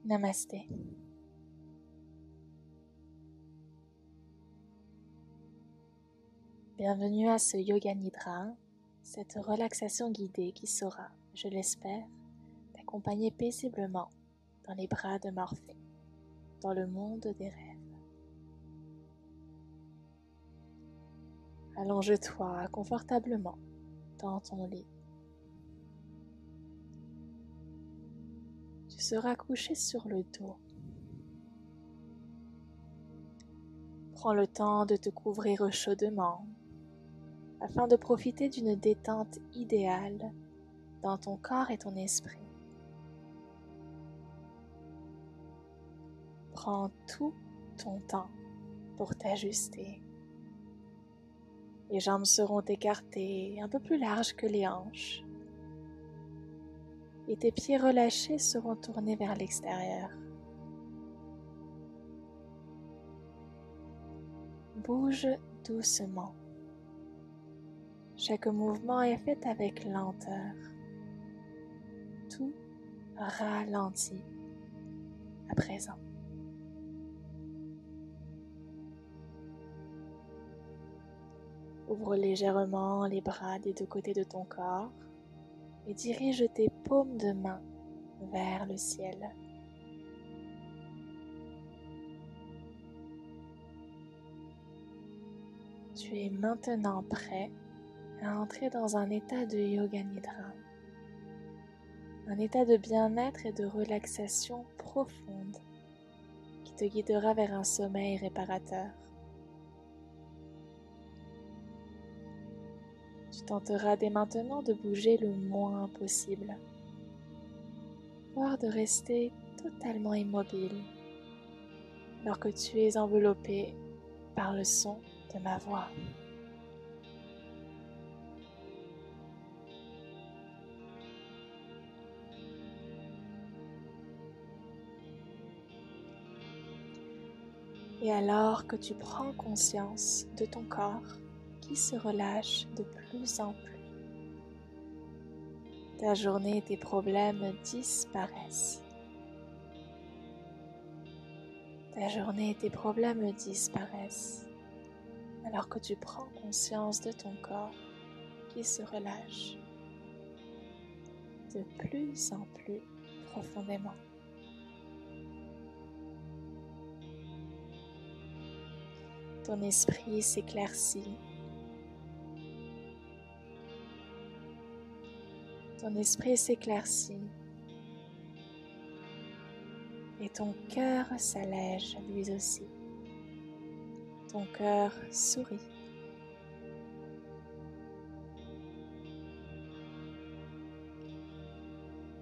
Namasté. Bienvenue à ce Yoga Nidra, cette relaxation guidée qui saura, je l'espère, t'accompagner paisiblement dans les bras de Morphée, dans le monde des rêves. Allonge-toi confortablement dans ton lit. Tu seras couché sur le dos. Prends le temps de te couvrir chaudement afin de profiter d'une détente idéale dans ton corps et ton esprit. Prends tout ton temps pour t'ajuster. Les jambes seront écartées, un peu plus larges que les hanches. Et tes pieds relâchés seront tournés vers l'extérieur. Bouge doucement. Chaque mouvement est fait avec lenteur. Tout ralentit à présent. Ouvre légèrement les bras des deux côtés de ton corps et dirige tes paumes de main vers le ciel. Tu es maintenant prêt à entrer dans un état de Yoga Nidra, un état de bien-être et de relaxation profonde qui te guidera vers un sommeil réparateur. Tu tenteras dès maintenant de bouger le moins possible, voire de rester totalement immobile alors que tu es enveloppé par le son de ma voix. Et alors que tu prends conscience de ton corps qui se relâche de plus en plus, ta journée et tes problèmes disparaissent. Ta journée et tes problèmes disparaissent alors que tu prends conscience de ton corps qui se relâche de plus en plus profondément. Ton esprit s'éclaircit. Ton esprit s'éclaircit et ton cœur s'allège lui aussi. Ton cœur sourit.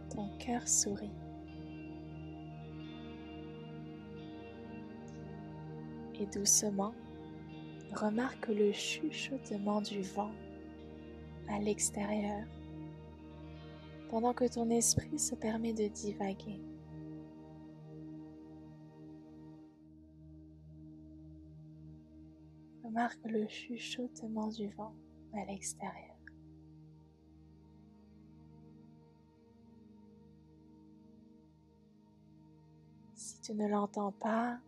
Ton cœur sourit. Et doucement, remarque le chuchotement du vent à l'extérieur pendant que ton esprit se permet de divaguer. Remarque le chuchotement du vent à l'extérieur. Si tu ne l'entends pas,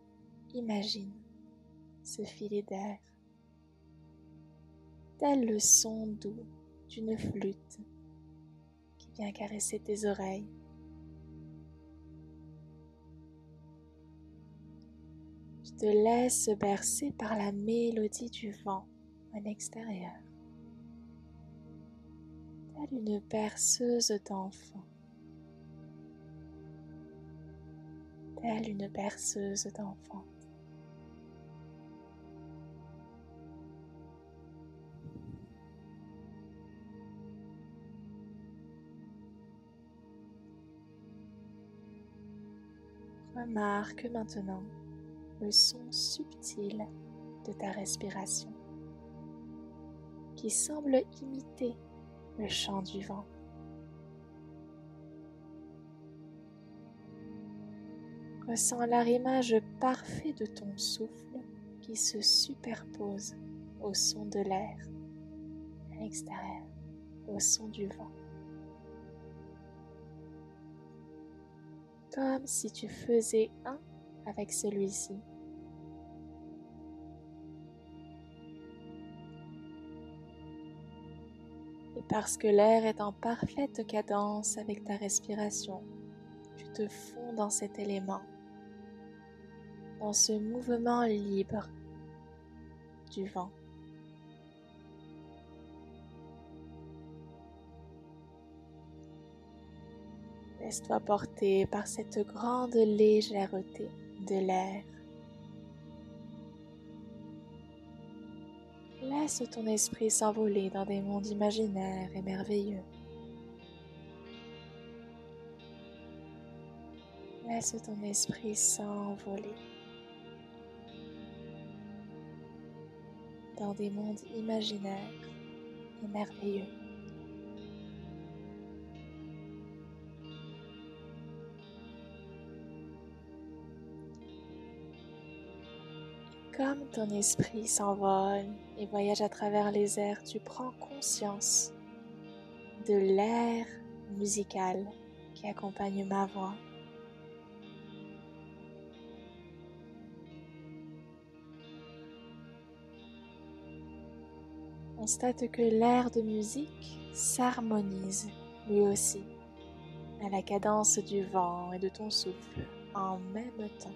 imagine ce filet d'air, tel le son doux d'une flûte qui vient caresser tes oreilles. Tu te laisses bercer par la mélodie du vent à l'extérieur, telle une berceuse d'enfant, telle une berceuse d'enfant. Remarque maintenant le son subtil de ta respiration qui semble imiter le chant du vent. Ressens l'arrimage parfait de ton souffle qui se superpose au son de l'air à l'extérieur, au son du vent. comme si tu faisais un avec celui-ci. Et parce que l'air est en parfaite cadence avec ta respiration, tu te fonds dans cet élément, dans ce mouvement libre du vent. Laisse-toi porter par cette grande légèreté de l'air. Laisse ton esprit s'envoler dans des mondes imaginaires et merveilleux. Laisse ton esprit s'envoler dans des mondes imaginaires et merveilleux. Comme ton esprit s'envole et voyage à travers les airs, tu prends conscience de l'air musical qui accompagne ma voix. Constate que l'air de musique s'harmonise lui aussi à la cadence du vent et de ton souffle en même temps.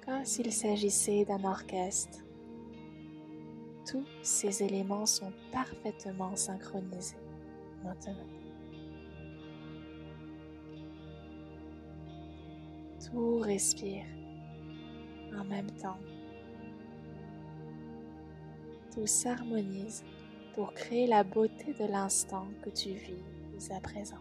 Comme s'il s'agissait d'un orchestre, tous ces éléments sont parfaitement synchronisés maintenant. Tout respire en même temps. Tout s'harmonise pour créer la beauté de l'instant que tu vis à présent.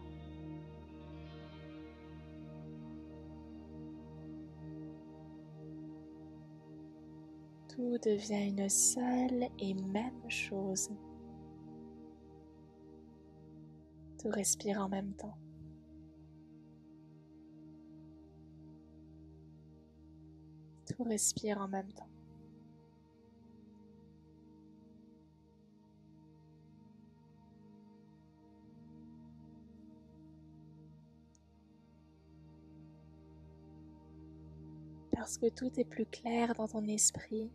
Tout devient une seule et même chose. Tout respire en même temps. Tout respire en même temps. Parce que tout est plus clair dans ton esprit,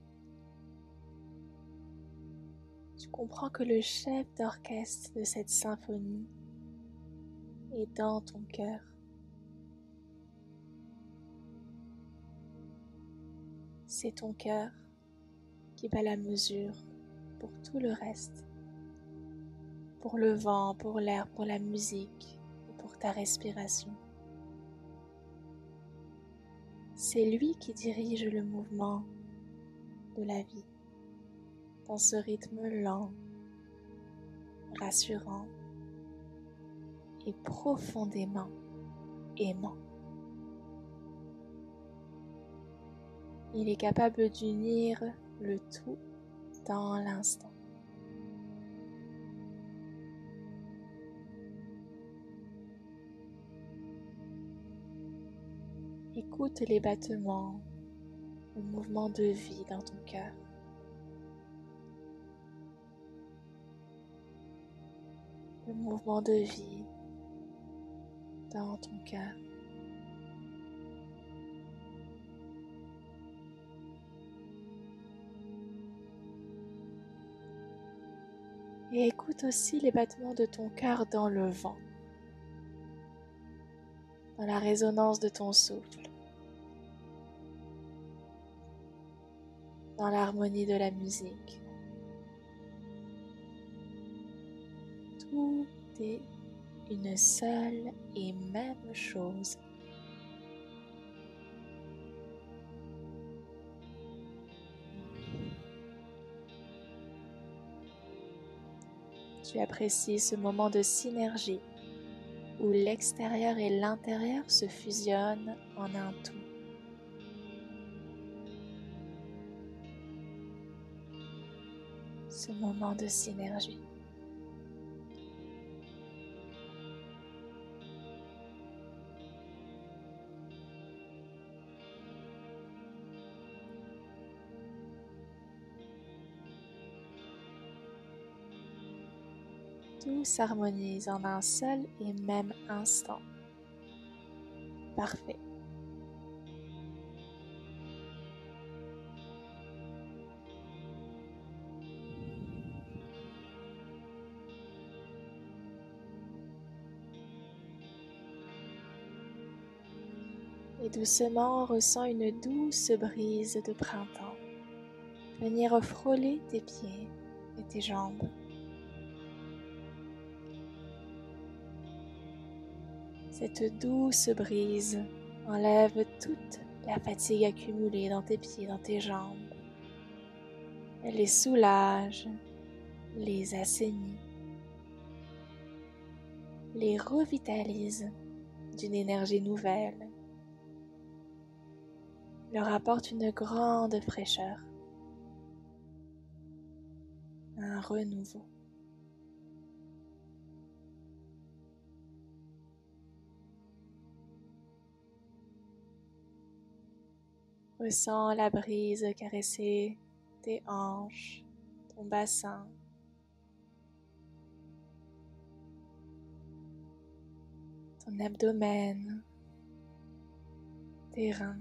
tu comprends que le chef d'orchestre de cette symphonie est dans ton cœur. C'est ton cœur qui bat la mesure pour tout le reste, pour le vent, pour l'air, pour la musique et pour ta respiration. C'est lui qui dirige le mouvement de la vie dans ce rythme lent, rassurant et profondément aimant. Il est capable d'unir le tout dans l'instant. Écoute les battements, le mouvement de vie dans ton cœur. Le mouvement de vie dans ton cœur. Et écoute aussi les battements de ton cœur dans le vent, dans la résonance de ton souffle, dans l'harmonie de la musique. Tout est une seule et même chose. Tu apprécies ce moment de synergie où l'extérieur et l'intérieur se fusionnent en un tout. Ce moment de synergie. Tout s'harmonise en un seul et même instant. Parfait. Et doucement, on ressent une douce brise de printemps venir frôler tes pieds et tes jambes. Cette douce brise enlève toute la fatigue accumulée dans tes pieds, dans tes jambes. Elle les soulage, les assainit, les revitalise d'une énergie nouvelle, leur apporte une grande fraîcheur, un renouveau. Ressens la brise caresser tes hanches, ton bassin, ton abdomen, tes reins.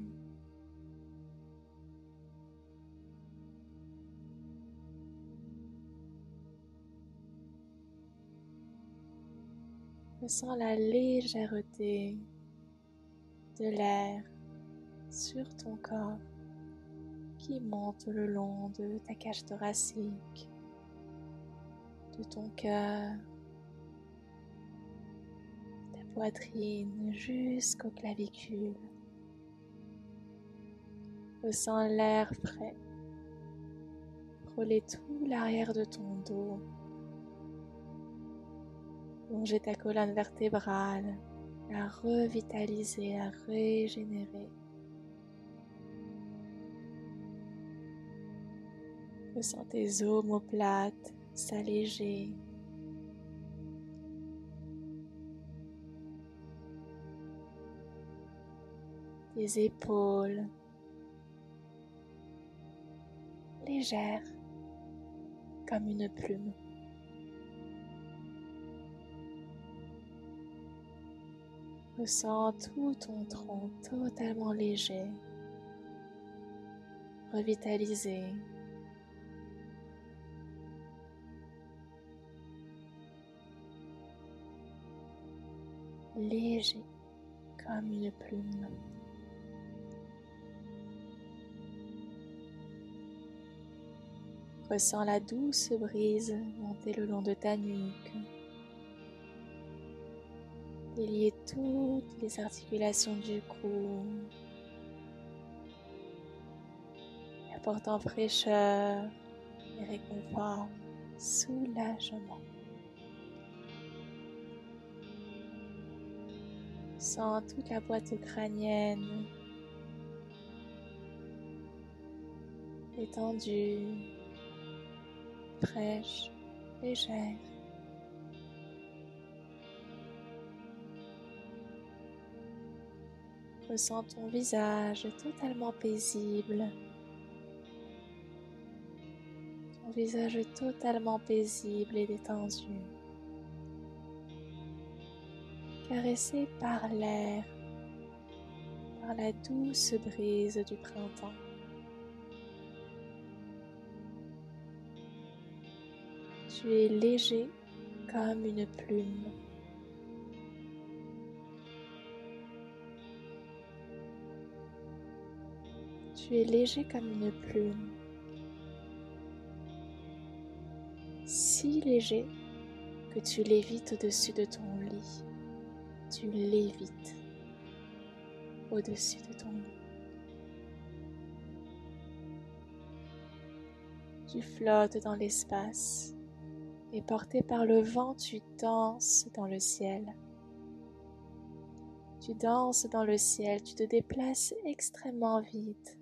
Ressens la légèreté de l'air sur ton corps qui monte le long de ta cage thoracique, de ton cœur, ta poitrine jusqu'aux clavicules. Ressens l'air frais frôler tout l'arrière de ton dos, longer ta colonne vertébrale, la revitaliser, la régénérer. Ressens tes omoplates s'alléger. Tes épaules légères comme une plume. Ressens tout ton tronc totalement léger, revitalisé. Léger comme une plume. Ressens la douce brise monter le long de ta nuque, délier toutes les articulations du cou, apportant fraîcheur et réconfort, soulagement. Sens toute la boîte crânienne étendue, fraîche, légère. Ressens ton visage totalement paisible. Ton visage totalement paisible et détendu. Caressé par l'air, par la douce brise du printemps. Tu es léger comme une plume. Tu es léger comme une plume. Si léger que tu lévites au-dessus de ton lit. Tu lévites au-dessus de ton lit. Tu flottes dans l'espace et porté par le vent, tu danses dans le ciel. Tu danses dans le ciel, tu te déplaces extrêmement vite,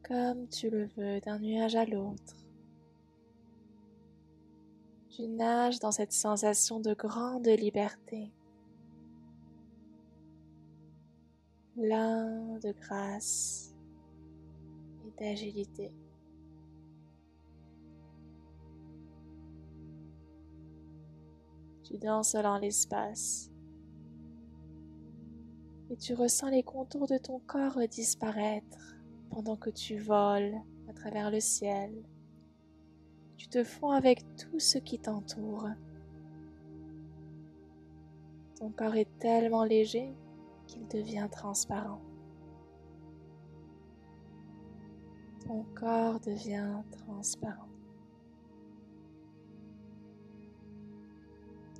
comme tu le veux, d'un nuage à l'autre. Tu nages dans cette sensation de grande liberté, plein de grâce et d'agilité. Tu danses dans l'espace et tu ressens les contours de ton corps disparaître pendant que tu voles à travers le ciel. Tu te fonds avec tout ce qui t'entoure. Ton corps est tellement léger qu'il devient transparent. Ton corps devient transparent.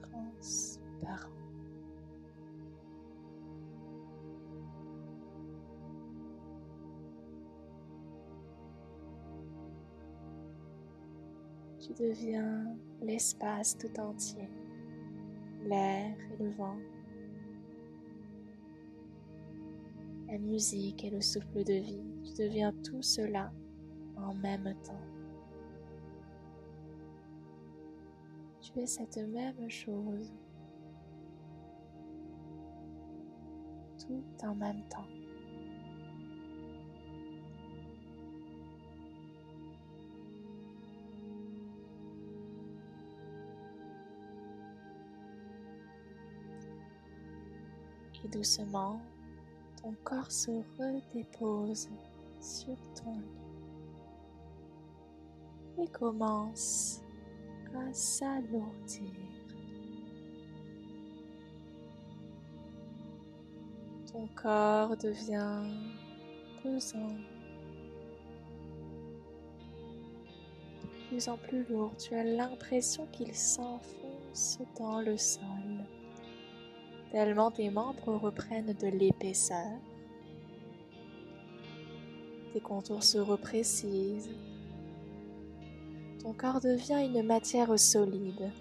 Transparent. Tu deviens l'espace tout entier, l'air et le vent, la musique et le souffle de vie. Tu deviens tout cela en même temps. Tu es cette même chose, tout en même temps. Et doucement, ton corps se redépose sur ton lit et commence à s'alourdir. Ton corps devient pesant, de plus en plus lourd. Tu as l'impression qu'il s'enfonce dans le sol, tellement tes membres reprennent de l'épaisseur. Tes contours se reprécisent. Ton corps devient une matière solide,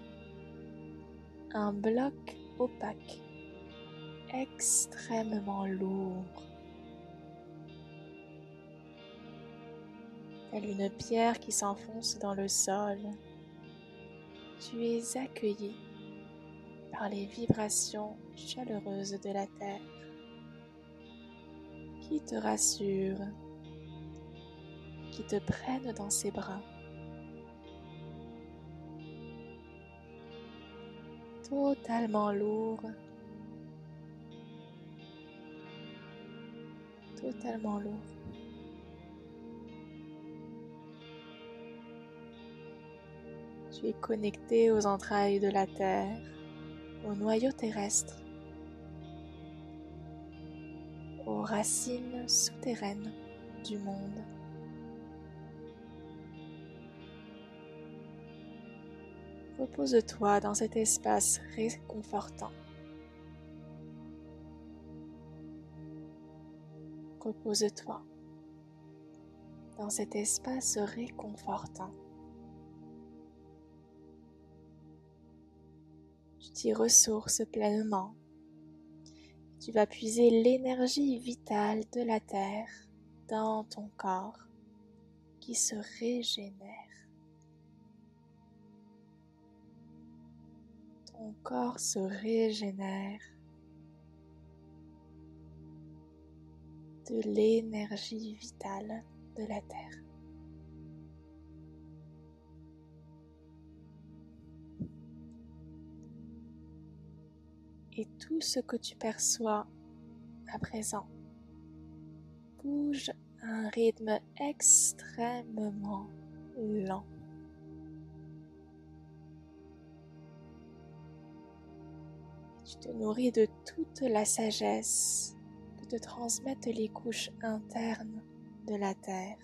un bloc opaque, extrêmement lourd. Telle une pierre qui s'enfonce dans le sol, tu es accueilli par les vibrations chaleureuses de la terre qui te rassurent, qui te prennent dans ses bras. Totalement lourd, totalement lourd. Tu es connecté aux entrailles de la terre, au noyau terrestre, aux racines souterraines du monde. Repose-toi dans cet espace réconfortant. Repose-toi dans cet espace réconfortant. Tu t'y ressources pleinement. Tu vas puiser l'énergie vitale de la terre dans ton corps qui se régénère. Ton corps se régénère de l'énergie vitale de la terre. Et tout ce que tu perçois à présent bouge à un rythme extrêmement lent. Tu te nourris de toute la sagesse que te transmettent les couches internes de la terre.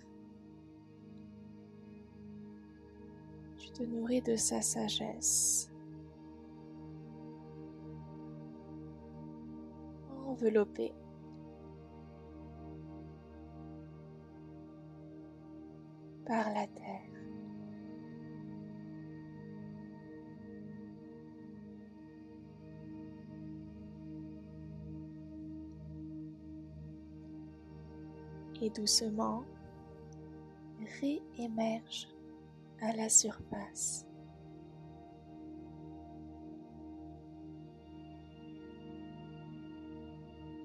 Tu te nourris de sa sagesse, enveloppé par la terre. Et doucement réémerge à la surface.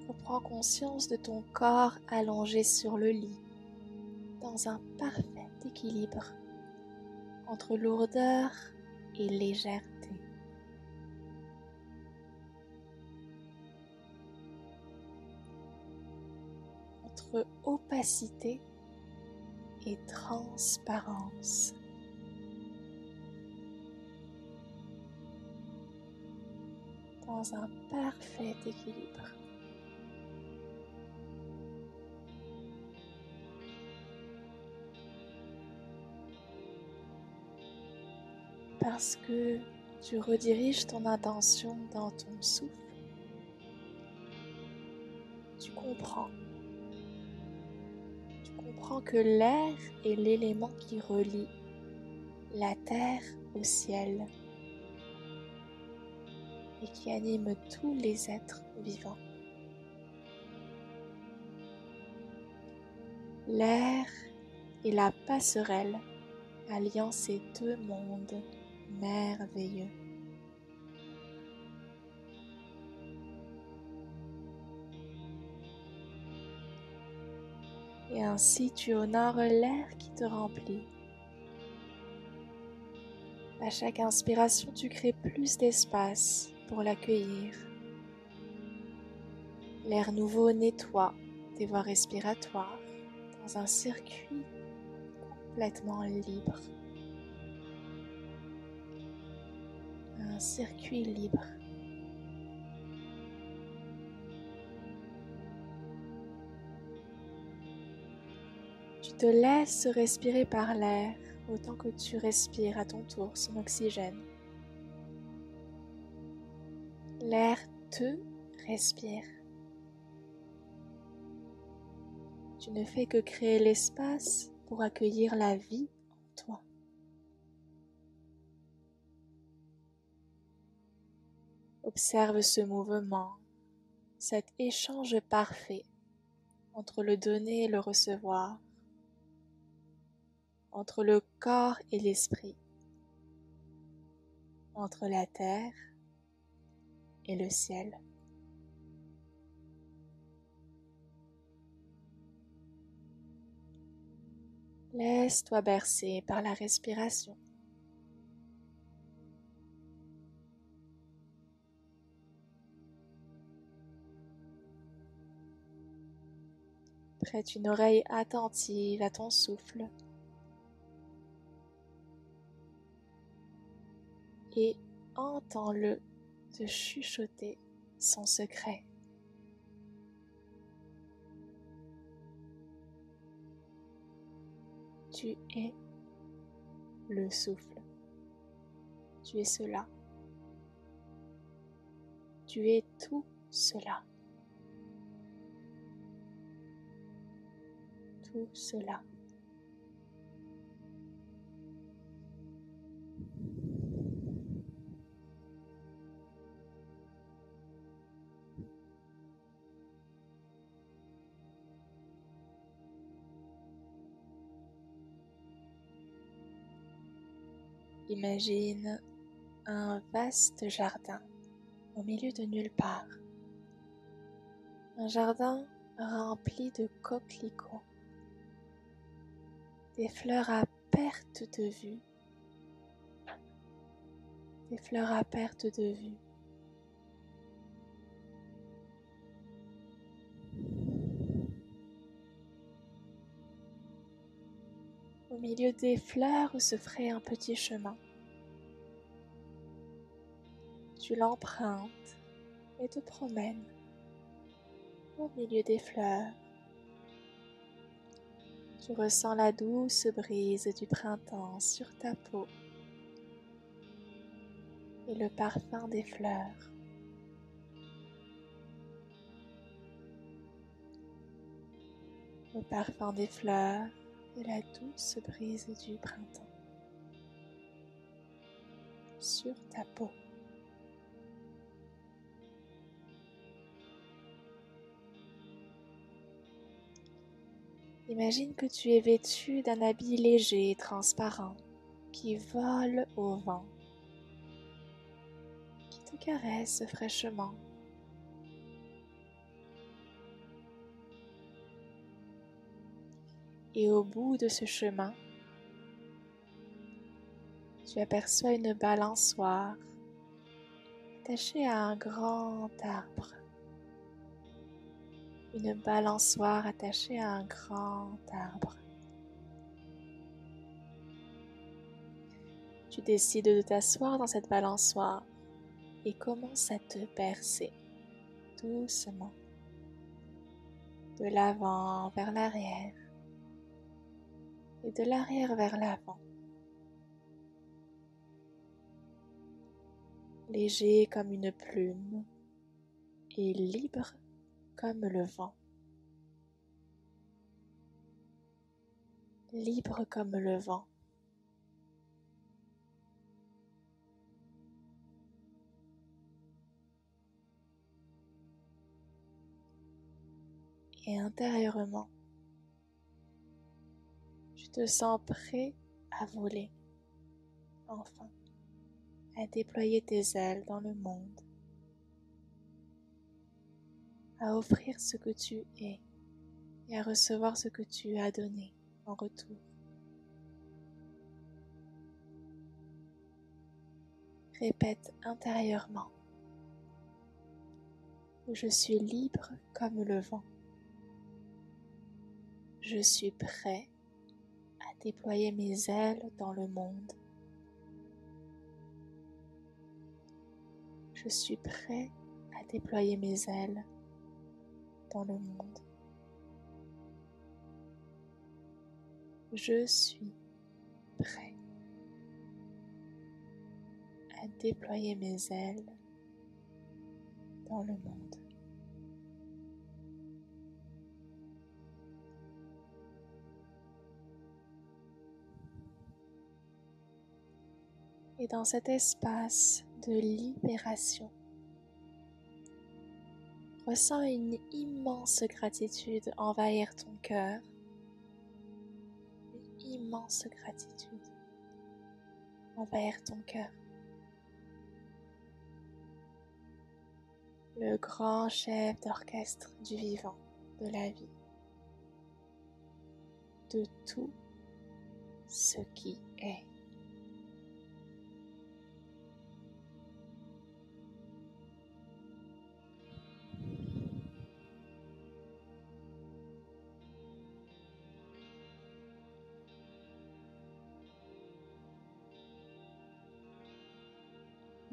Reprends conscience de ton corps allongé sur le lit, dans un parfait équilibre entre lourdeur et légèreté. entre opacité et transparence. Dans un parfait équilibre. Parce que tu rediriges ton attention dans ton souffle, tu comprends que l'air est l'élément qui relie la terre au ciel et qui anime tous les êtres vivants. L'air est la passerelle alliant ces deux mondes merveilleux. Et ainsi tu honores l'air qui te remplit. À chaque inspiration, tu crées plus d'espace pour l'accueillir. L'air nouveau nettoie tes voies respiratoires dans un circuit complètement libre. Un circuit libre. Tu te laisses respirer par l'air autant que tu respires à ton tour son oxygène. L'air te respire. Tu ne fais que créer l'espace pour accueillir la vie en toi. Observe ce mouvement, cet échange parfait entre le donner et le recevoir, entre le corps et l'esprit, entre la terre et le ciel. Laisse-toi bercer par la respiration. Prête une oreille attentive à ton souffle et entends-le te chuchoter son secret. Tu es le souffle. Tu es cela. Tu es tout cela. Tout cela. Imagine un vaste jardin au milieu de nulle part. Un jardin rempli de coquelicots, des fleurs à perte de vue, des fleurs à perte de vue. Au milieu des fleurs se ferait un petit chemin. Tu l'empruntes et te promènes au milieu des fleurs. Tu ressens la douce brise du printemps sur ta peau et le parfum des fleurs. Le parfum des fleurs et la douce brise du printemps sur ta peau. Imagine que tu es vêtu d'un habit léger et transparent qui vole au vent, qui te caresse fraîchement. Et au bout de ce chemin, tu aperçois une balançoire attachée à un grand arbre. une balançoire attachée à un grand arbre. Tu décides de t'asseoir dans cette balançoire et commences à te bercer doucement, de l'avant vers l'arrière et de l'arrière vers l'avant. Léger comme une plume et libre comme le vent. Libre comme le vent. Et intérieurement, tu te sens prêt à voler, enfin, à déployer tes ailes dans le monde, à offrir ce que tu es et à recevoir ce que tu as donné en retour. Répète intérieurement: je suis libre comme le vent. Je suis prêt à déployer mes ailes dans le monde. Je suis prêt à déployer mes ailes dans le monde. Je suis prêt à déployer mes ailes dans le monde. Et dans cet espace de libération, ressens une immense gratitude envahir ton cœur. Une immense gratitude envahir ton cœur. Le grand chef d'orchestre du vivant, de la vie, de tout ce qui est.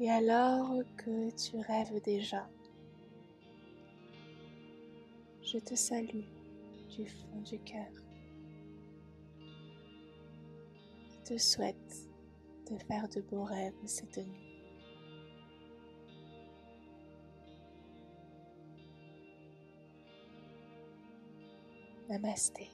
Et alors que tu rêves déjà, je te salue du fond du cœur et te souhaite de faire de beaux rêves cette nuit. Namasté.